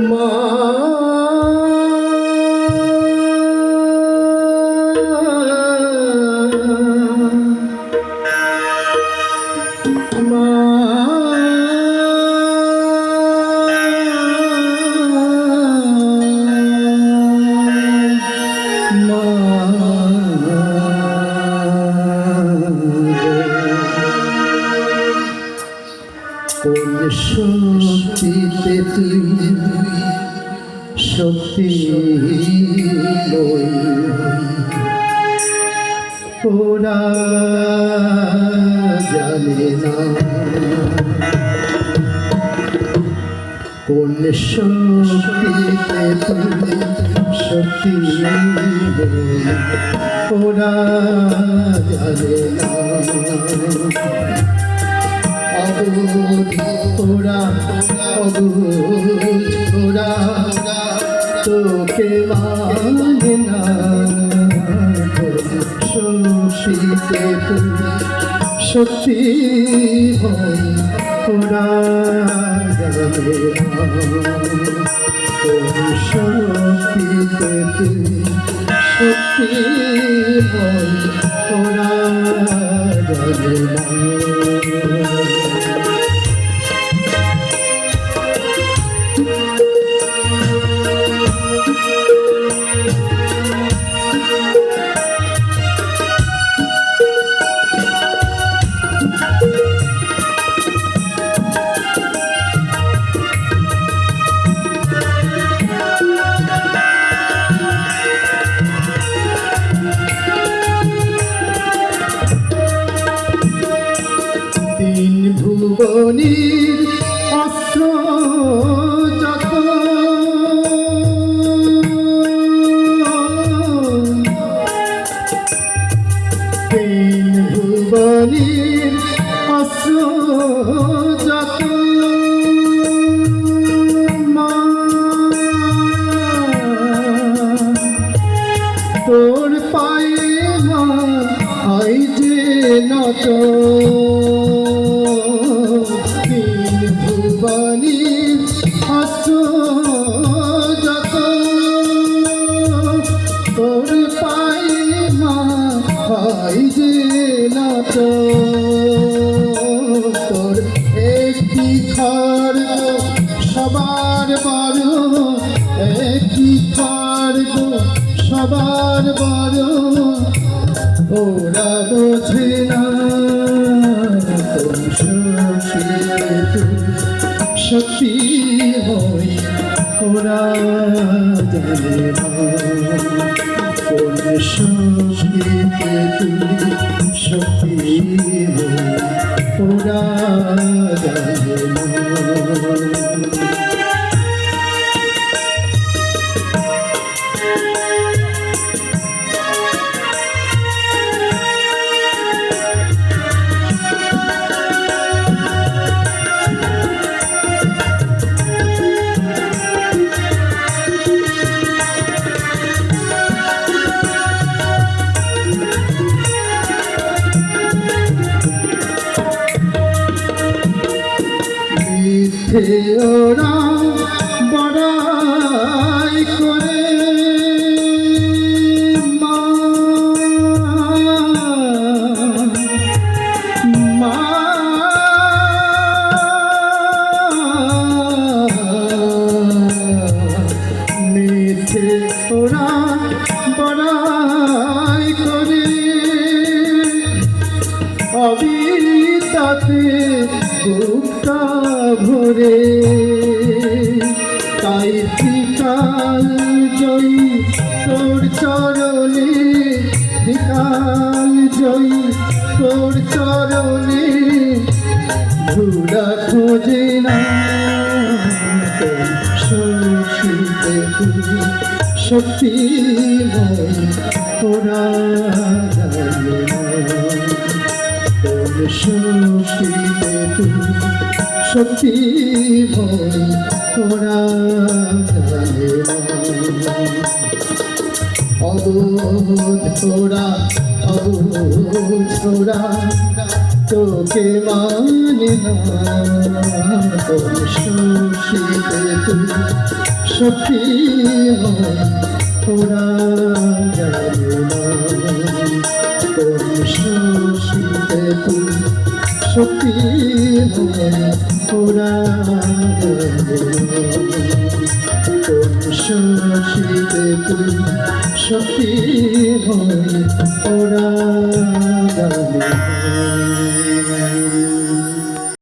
মা কোন শক্তিতে তুই শক্তি ওরা জানে না কোন শক্তিতে তুই শক্তি ওরা জানে না ওরা ওরা তোকে মানে না শক্তিতে তুই শক্তি হয় ওরা জানে না শক্তিতে তুই শক্তি হয় ওরা জানে না ভুবনীর অস্ত্র যত ভুবনীর অস্ত্র যত তোর পায়ে আই যে নত ভুবনীর অস্ত্র যত তোর পায়ে আই যে নত তোর একটি খড়গ সবার বড় একটি খড়গ সবার বড় ওরা বোঝে না শক্তি হয় ওরা জানে না কোন শক্তিতে তুই শক্তি হয় ওরা জানে না ওরা বড়াই করে মা মিথ্যে ওরা বড়াই করে অবিতাতে বুকটা ভরে তাই বিকাল জয়ী তোর চরণে বিকাল জয়ী তোর চরণে ধুলা খোঁজে না শক্তিতে তুই শক্তি হয় ওরা জানে না কোন শক্তিতে তুই শক্তি হয় ওরা জানে না অবোধ ছোড়া অবোধ ছোড়া তোকে মানে না কোন শোষিতে তুই সখী হয় ওরা জানে না কোন শোষিতে তুই সখী হয় ওরা জানে না কোন শোষিতে তুই সখী হয় ওরা জানে না।